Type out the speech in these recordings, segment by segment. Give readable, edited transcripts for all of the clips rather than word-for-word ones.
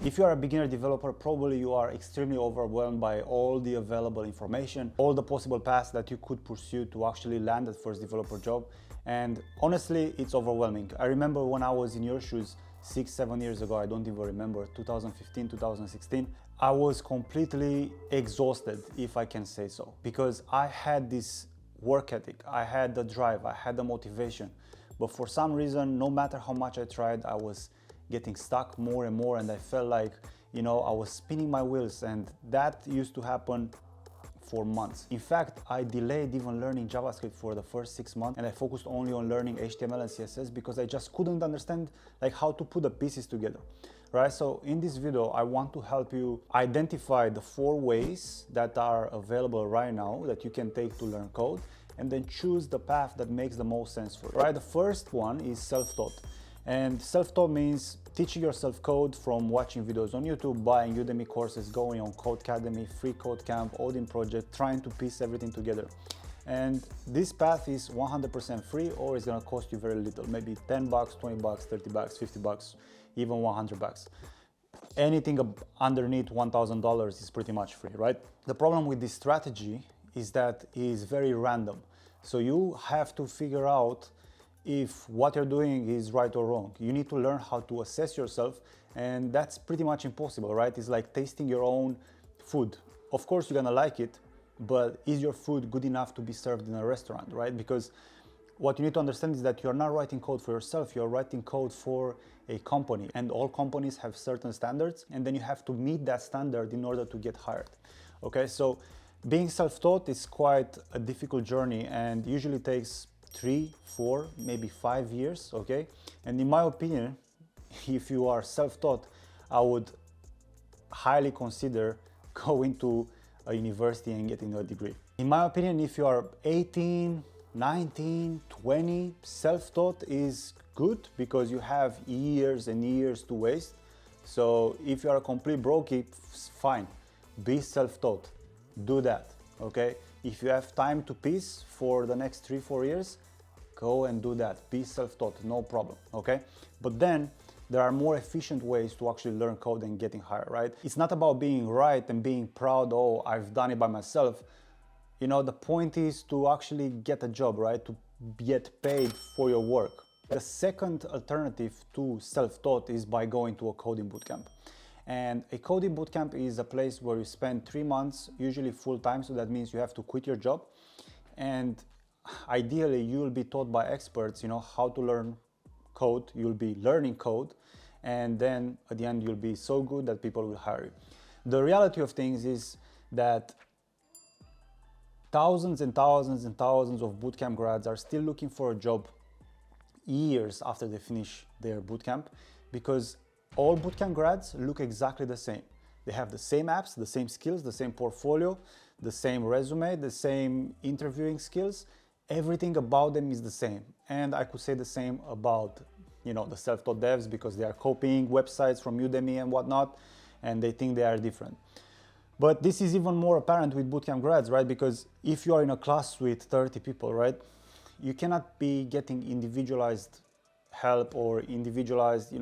If you are a beginner developer, probably you are extremely overwhelmed by all the available information, all the possible paths that you could pursue to actually land that first developer job. And honestly, it's overwhelming. I remember when I was in your shoes 6-7 years ago, I don't even remember, 2015, 2016, I was completely exhausted, if I can say so, because I had this work ethic, I had the drive, I had the motivation, but for some reason, no matter how much I tried, I was getting stuck more and more, and I felt like, I was spinning my wheels, and that used to happen for months. In fact, I delayed even learning JavaScript for the first 6 months, and I focused only on learning HTML and CSS because I just couldn't understand how to put the pieces together, right? So in this video, I want to help you identify the 4 ways that are available right now that you can take to learn code, and then choose the path that makes the most sense for you, right? The first one is self-taught. And self-taught means teaching yourself code from watching videos on YouTube, buying Udemy courses, going on Codecademy, free Codecamp, Odin project, trying to piece everything together. And this path is 100% free, or it's gonna cost you very little, maybe 10 bucks, 20 bucks, 30 bucks, 50 bucks, even 100 bucks. Anything underneath $1,000 is pretty much free, right? The problem with this strategy is that it is very random. So you have to figure out if what you're doing is right or wrong. You need to learn how to assess yourself, and that's pretty much impossible, right? It's like tasting your own food. Of course, you're gonna like it, but is your food good enough to be served in a restaurant, right? Because what you need to understand is that you're not writing code for yourself, you're writing code for a company, and all companies have certain standards, and then you have to meet that standard in order to get hired. Okay, so being self-taught is quite a difficult journey, and usually takes 3, 4, maybe 5 years, okay? And in my opinion, if you are self-taught, I would highly consider going to a university and getting a degree. In my opinion, if you are 18, 19, 20, self-taught is good because you have years and years to waste. So if you are a complete brokey, fine, be self-taught, do that, okay? If you have time to piece for the next 3-4 years, go and do that. Be self-taught, no problem, okay? But then there are more efficient ways to actually learn code and getting hired, right? It's not about being right and being proud, oh, I've done it by myself. The point is to actually get a job, right? To get paid for your work. The second alternative to self-taught is by going to a coding bootcamp. And a coding bootcamp is a place where you spend 3 months, usually full-time, so that means you have to quit your job. And ideally, you will be taught by experts, how to learn code. You'll be learning code, and then at the end, you'll be so good that people will hire you. The reality of things is that thousands and thousands and thousands of bootcamp grads are still looking for a job years after they finish their bootcamp, because all bootcamp grads look exactly the same. They have the same apps, the same skills, the same portfolio, the same resume, the same interviewing skills. Everything about them is the same. And I could say the same about, the self-taught devs, because they are copying websites from Udemy and whatnot, and they think they are different. But this is even more apparent with bootcamp grads, right? Because if you are in a class with 30 people, right, you cannot be getting individualized help or individualized,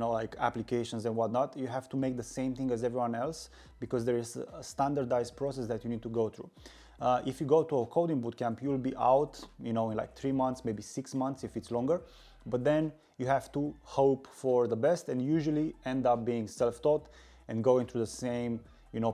applications and whatnot. You have to make the same thing as everyone else because there is a standardized process that you need to go through. If you go to a coding bootcamp, you'll be out, in like 3 months, maybe 6 months if it's longer. But then you have to hope for the best and usually end up being self-taught and going through the same,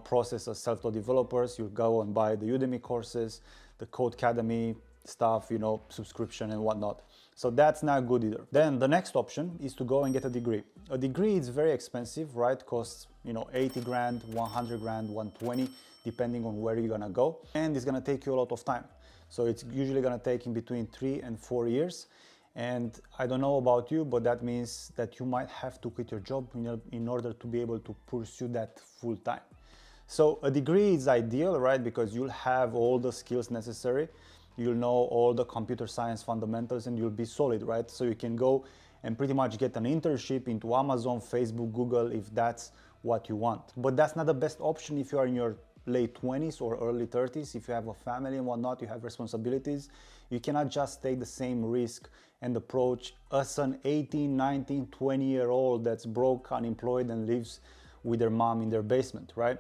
process as self-taught developers. You go and buy the Udemy courses, the Codecademy stuff, subscription and whatnot. So that's not good either. Then the next option is to go and get a degree. A degree is very expensive, right? Costs, 80 grand, 100 grand, 120, depending on where you're gonna go. And it's gonna take you a lot of time. So it's usually gonna take in between 3 and 4 years. And I don't know about you, but that means that you might have to quit your job in order to be able to pursue that full time. So a degree is ideal, right? Because you'll have all the skills necessary. You'll know all the computer science fundamentals and you'll be solid, right? So you can go and pretty much get an internship into Amazon, Facebook, Google, if that's what you want. But that's not the best option if you are in your late 20s or early 30s. If you have a family and whatnot, you have responsibilities. You cannot just take the same risk and approach as an 18, 19, 20-year-old that's broke, unemployed, and lives with their mom in their basement, right?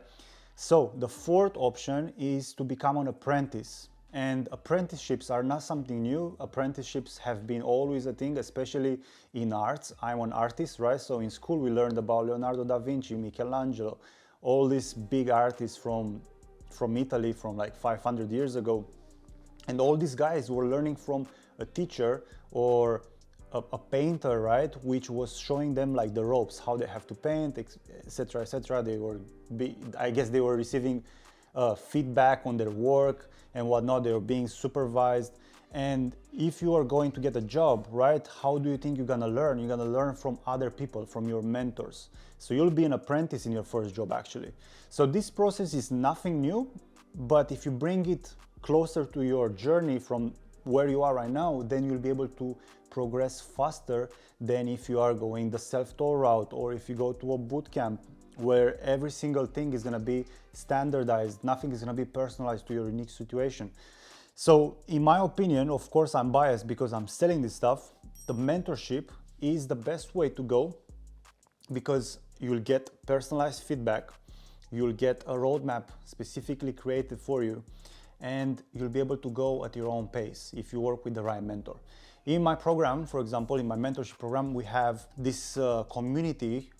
So the fourth option is to become an apprentice. And apprenticeships are not something new. Apprenticeships have been always a thing, especially in arts. I'm an artist, right? So in school we learned about Leonardo da Vinci, Michelangelo, all these big artists from Italy from like 500 years ago. And all these guys were learning from a teacher or a painter, right? Which was showing them like the ropes, how they have to paint, etc., etc. I guess they were receiving feedback on their work and whatnot. They were being supervised. And if you are going to get a job, right, how do you think you're gonna learn? You're gonna learn from other people, from your mentors. So you'll be an apprentice in your first job, actually. So this process is nothing new, but if you bring it closer to your journey from where you are right now, then you'll be able to progress faster than if you are going the self-taught route, or if you go to a bootcamp where every single thing is going to be standardized, nothing is going to be personalized to your unique situation. So in my opinion, of course I'm biased because I'm selling this stuff, the mentorship is the best way to go, because you'll get personalized feedback, you'll get a roadmap specifically created for you, and you'll be able to go at your own pace if you work with the right mentor. In my program, for example, in my mentorship program, we have this community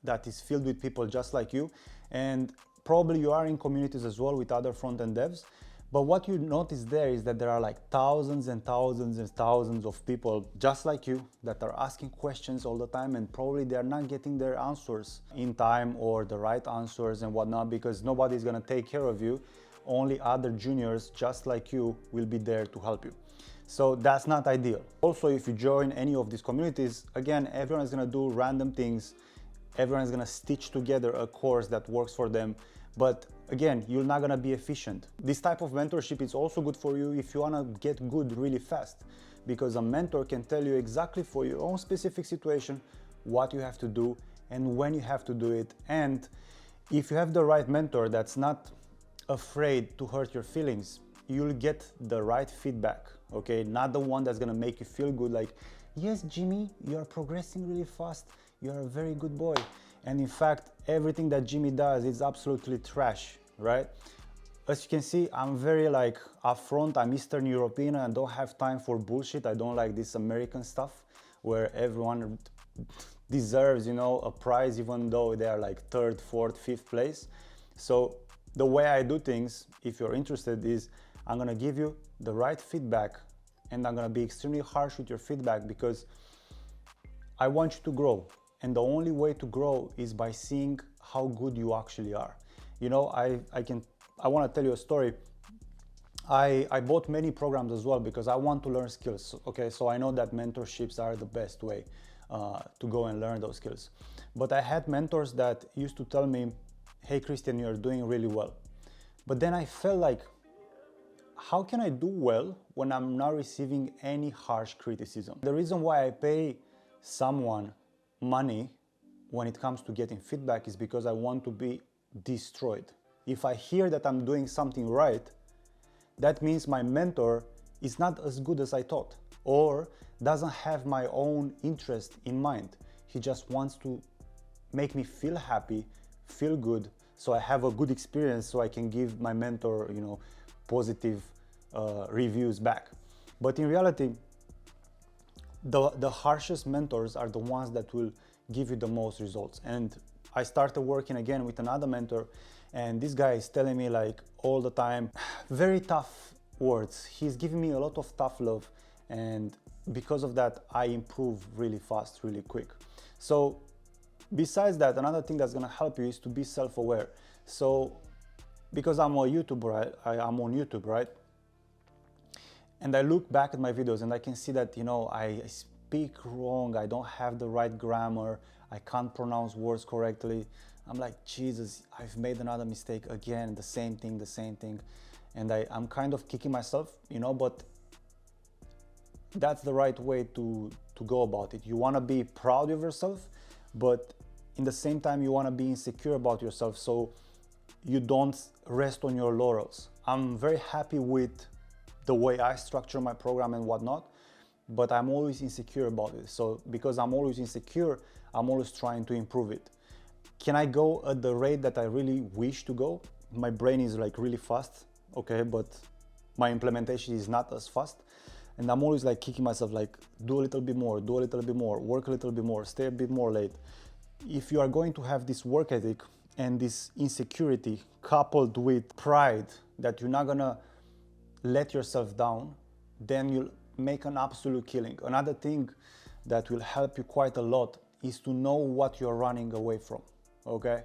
that is filled with people just like you, and probably you are in communities as well with other front-end devs. But what you notice there is that there are like thousands and thousands and thousands of people just like you that are asking questions all the time, and probably they're not getting their answers in time or the right answers and whatnot, because nobody's gonna take care of you. Only other juniors just like you will be there to help you. So that's not ideal. Also, if you join any of these communities, again, everyone is gonna do random things. Everyone is gonna stitch together a course that works for them. But again, you're not gonna be efficient. This type of mentorship is also good for you if you wanna get good really fast, because a mentor can tell you exactly for your own specific situation what you have to do and when you have to do it. And if you have the right mentor that's not afraid to hurt your feelings, you'll get the right feedback, okay? Not the one that's gonna make you feel good, like, yes, Jimmy, you're progressing really fast, you're a very good boy. And in fact, everything that Jimmy does is absolutely trash, right? As you can see, I'm very like upfront, I'm Eastern European, and I don't have time for bullshit. I don't like this American stuff where everyone deserves, you know, a prize even though they are like third, fourth, fifth place. So the way I do things, if you're interested, is I'm gonna give you the right feedback, and I'm gonna be extremely harsh with your feedback because I want you to grow. And the only way to grow is by seeing how good you actually are. You know, I wanna tell you a story. I bought many programs as well because I want to learn skills, okay? So I know that mentorships are the best way to go and learn those skills. But I had mentors that used to tell me, hey Christian, you're doing really well. But then I felt like, how can I do well when I'm not receiving any harsh criticism? The reason why I pay someone money when it comes to getting feedback is because I want to be destroyed. If I hear that I'm doing something right, that means my mentor is not as good as I thought, or doesn't have my own interest in mind. He just wants to make me feel happy, feel good, so I have a good experience, so I can give my mentor, you know, positive reviews back. But in reality, the harshest mentors are the ones that will give you the most results. And I started working again with another mentor, and this guy is telling me like all the time, very tough words. He's giving me a lot of tough love, and because of that, I improve really fast, really quick. So besides that, another thing that's gonna help you is to be self-aware. So because I'm a YouTuber, I'm on YouTube, right? And I look back at my videos and I can see that, you know, I speak wrong, I don't have the right grammar, I can't pronounce words correctly. I'm like, Jesus, I've made another mistake again, the same thing. And I'm kind of kicking myself, you know, but that's the right way to go about it. You wanna be proud of yourself, but in the same time, you wanna be insecure about yourself, so you don't rest on your laurels. I'm very happy with the way I structure my program and whatnot, but I'm always insecure about it. So because I'm always insecure, I'm always trying to improve it. Can I go at the rate that I really wish to go? My brain is like really fast, okay, but my implementation is not as fast. And I'm always like kicking myself, like, do a little bit more, do a little bit more, work a little bit more, stay a bit more late. If you are going to have this work ethic and this insecurity coupled with pride that you're not gonna let yourself down, then you'll make an absolute killing. Another thing that will help you quite a lot is to know what you're running away from, okay?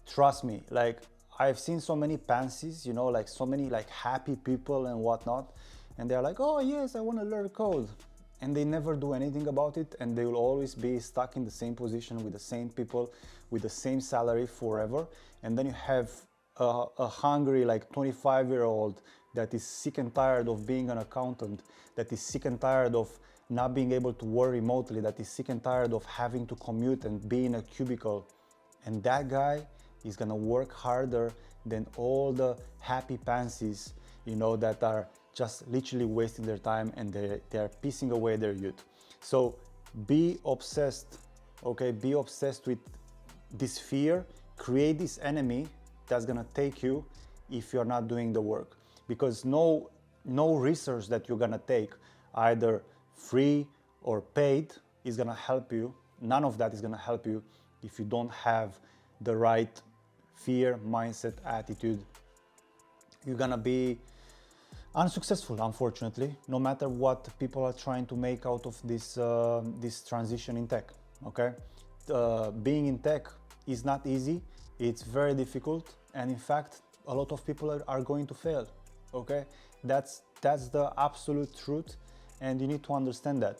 Trust me, like, I've seen so many pansies, you know, like so many like happy people and whatnot, and they're like, oh yes, I want to learn code, and they never do anything about it, and they will always be stuck in the same position with the same people with the same salary forever. And then you have a hungry like 25-year-old that is sick and tired of being an accountant, that is sick and tired of not being able to work remotely, that is sick and tired of having to commute and be in a cubicle. And that guy is gonna work harder than all the happy pansies, you know, that are just literally wasting their time, and they are pissing away their youth. So be obsessed, okay? Be obsessed with this fear. Create this enemy that's gonna take you if you're not doing the work. Because no research that you're gonna take, either free or paid, is gonna help you. None of that is gonna help you if you don't have the right fear, mindset, attitude. You're gonna be unsuccessful, unfortunately, no matter what people are trying to make out of this this transition in tech, okay? Being in tech is not easy, it's very difficult, and in fact, a lot of people are going to fail, okay? That's the absolute truth, and you need to understand that.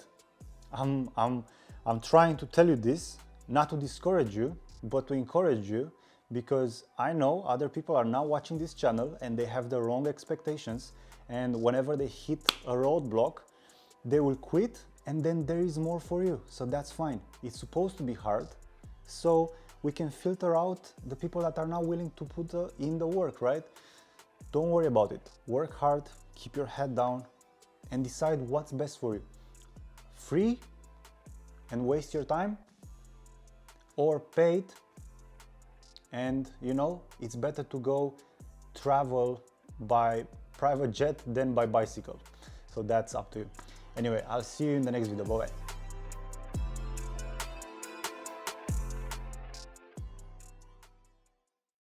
I'm trying to tell you this, not to discourage you, but to encourage you, because I know other people are now watching this channel and they have the wrong expectations, and whenever they hit a roadblock, they will quit, and then there is more for you. So that's fine. It's supposed to be hard, so we can filter out the people that are not willing to put in the work, right? Don't worry about it. Work hard, keep your head down, and decide what's best for you. Free and waste your time, or paid, and you know, it's better to go travel by private jet than by bicycle. So that's up to you. Anyway, I'll see you in the next video. Bye bye.